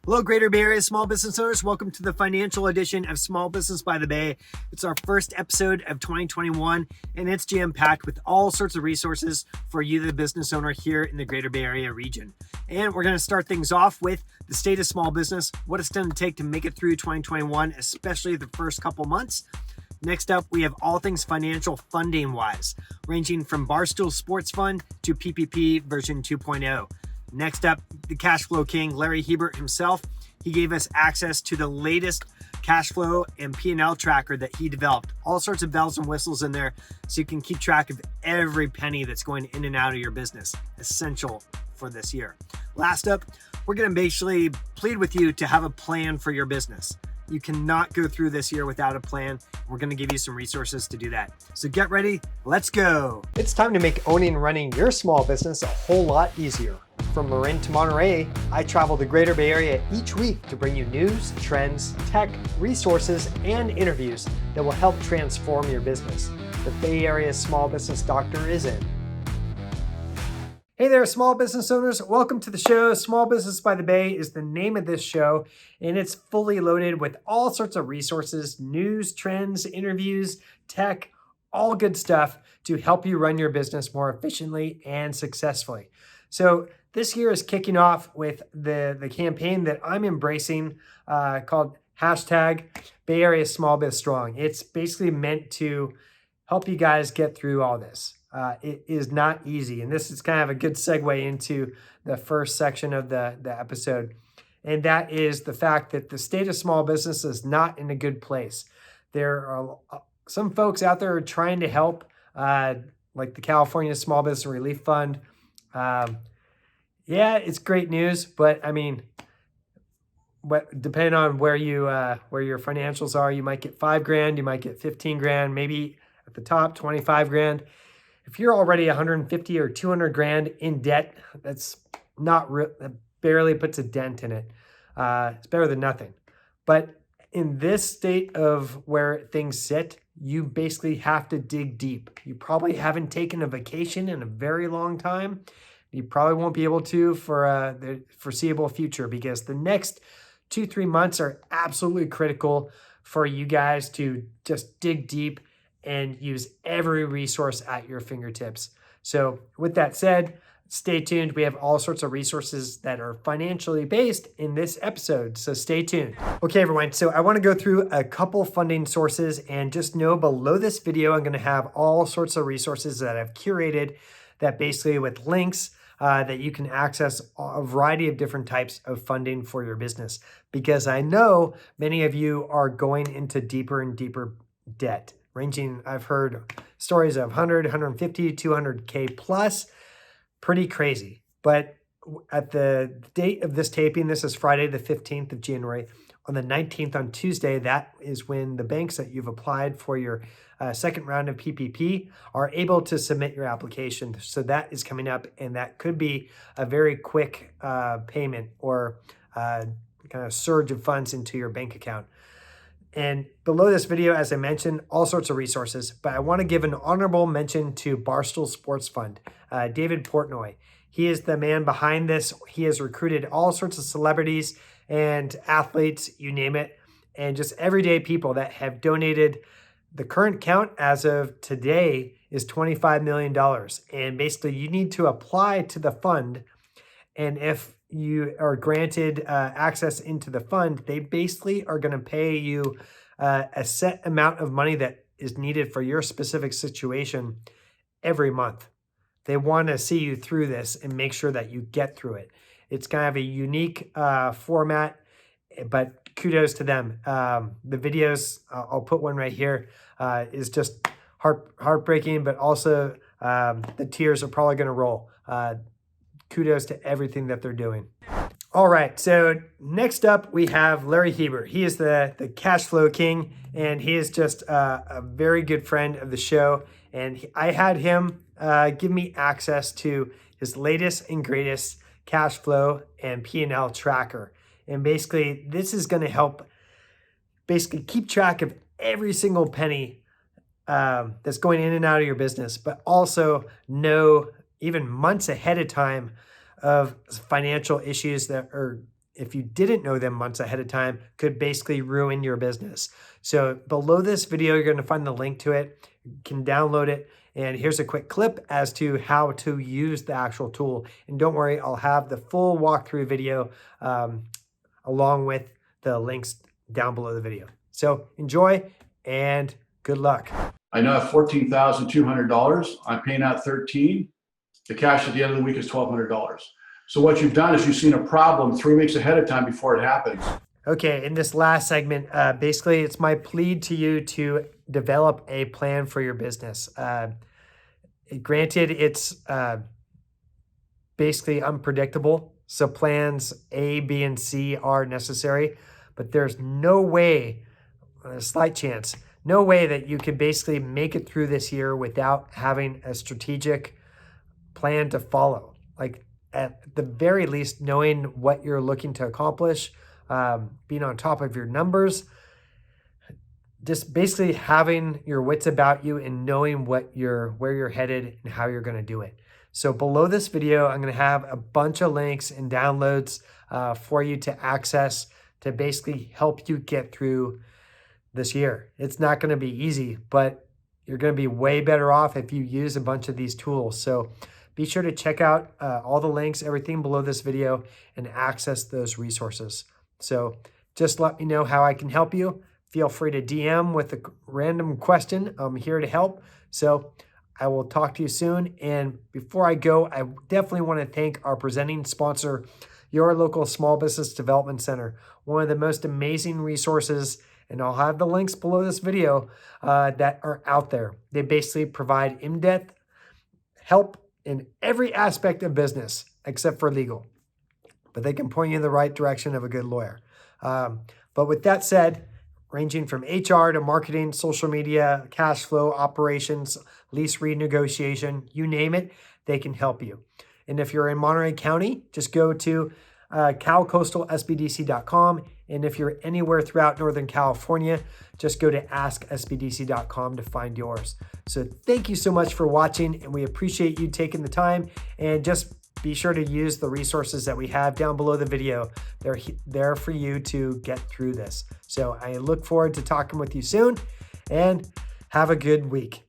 Hello, Greater Bay Area small business owners. Welcome to the financial edition of Small Business by the Bay. It's our first episode of 2021, and it's jam-packed with all sorts of resources for you, the business owner here in the Greater Bay Area region. And we're going to start things off with the state of small business, what it's going to take to make it through 2021, especially the first couple months. Next up, we have all things financial funding-wise, ranging from Barstool Sports Fund to PPP version 2.0. Next up, the cash flow king, Larry Hebert himself. He gave us access to the latest cash flow and P&L tracker that he developed. All sorts of bells and whistles in there so you can keep track of every penny that's going in and out of your business. Essential for this year. Last up, we're going to basically plead with you to have a plan for your business. You cannot go through this year without a plan. We're going to give you some resources to do that. So get ready. Let's go. It's time to make owning and running your small business a whole lot easier. From Marin to Monterey, I travel the Greater Bay Area each week to bring you news, trends, tech, resources, and interviews that will help transform your business. The Bay Area Small Business Doctor is in. Hey there, small business owners. Welcome to the show. Small Business by the Bay is the name of this show, and it's fully loaded with all sorts of resources, news, trends, interviews, tech, all good stuff to help you run your business more efficiently and successfully. So this year is kicking off with the campaign that I'm embracing called hashtag BayAreaSmallBizStrong. It's basically meant to help you guys get through all this. It is not easy. And this is kind of a good segue into the first section of the episode. And that is the fact that the state of small business is not in a good place. There are some folks out there trying to help, like the California Small Business Relief Fund. Yeah, it's great news, but I mean, depending on where your financials are, you might get $5,000, you might get 15 grand, maybe at the top 25 grand. If you're already 150 or 200 grand in debt, that's not real. That barely puts a dent in it. It's better than nothing. But in this state of where things sit, you basically have to dig deep. You probably haven't taken a vacation in a very long time. You probably won't be able to for the foreseeable future, because the next 2-3 months are absolutely critical for you guys to just dig deep and use every resource at your fingertips. So with that said, stay tuned. We have all sorts of resources that are financially based in this episode, so stay tuned. Okay, everyone, so I wanna go through a couple funding sources, and just know below this video, I'm gonna have all sorts of resources that I've curated that basically with links that you can access a variety of different types of funding for your business, because I know many of you are going into deeper and deeper debt. Ranging, I've heard stories of 100, 150, 200K plus, pretty crazy. But at the date of this taping, this is Friday, the 15th of January. On the 19th, on Tuesday, that is when the banks that you've applied for your second round of PPP are able to submit your application. So that is coming up, and that could be a very quick payment or kind of surge of funds into your bank account. And below this video, as I mentioned, all sorts of resources, but I want to give an honorable mention to Barstool Sports Fund, David Portnoy. He is the man behind this. He has recruited all sorts of celebrities and athletes, you name it, and just everyday people that have donated. The current count as of today is $25 million. And basically you need to apply to the fund. And if you are granted access into the fund, they basically are going to pay you a set amount of money that is needed for your specific situation every month. They want to see you through this and make sure that you get through it. It's kind of a unique format, but kudos to them. The videos, I'll put one right here, is just heartbreaking, but also the tears are probably going to roll. Kudos to everything that they're doing. All right, so next up we have Larry Hebert. He is the cash flow king, and he is just a very good friend of the show. And I had him give me access to his latest and greatest cash flow and P&L tracker. And basically, this is going to help basically keep track of every single penny that's going in and out of your business, but also know even months ahead of time of financial issues that are if you didn't know them months ahead of time, could basically ruin your business. So below this video, you're going to find the link to it. You can download it. And here's a quick clip as to how to use the actual tool. And don't worry, I'll have the full walkthrough video along with the links down below the video. So enjoy and good luck. I now have $14,200. I'm paying out $13,000. The cash at the end of the week is $1,200. So what you've done is you've seen a problem 3 weeks ahead of time before it happens. Okay, in this last segment, basically it's my plea to you to develop a plan for your business. Granted, it's basically unpredictable. So plans A, B, and C are necessary, but there's no way, a slight chance, no way that you can basically make it through this year without having a strategic plan to follow. Like at the very least, knowing what you're looking to accomplish, being on top of your numbers, just basically having your wits about you and knowing where you're headed and how you're going to do it. So below this video, I'm going to have a bunch of links and downloads for you to access to basically help you get through this year. It's not going to be easy, but you're going to be way better off if you use a bunch of these tools. So be sure to check out all the links, everything below this video, and access those resources. So just let me know how I can help you. Feel free to DM with a random question. I'm here to help. So I will talk to you soon. And before I go, I definitely want to thank our presenting sponsor, your local small business development center, one of the most amazing resources, and I'll have the links below this video that are out there. They basically provide in-depth help in every aspect of business except for legal, but they can point you in the right direction of a good lawyer. But with that said, ranging from HR to marketing, social media, cash flow, operations, lease renegotiation, you name it, they can help you. And if you're in Monterey County, just go to calcoastalsbdc.com. And if you're anywhere throughout Northern California, just go to asksbdc.com to find yours. So thank you so much for watching, and we appreciate you taking the time. And just be sure to use the resources that we have down below the video. They're there for you to get through this. So I look forward to talking with you soon, and have a good week.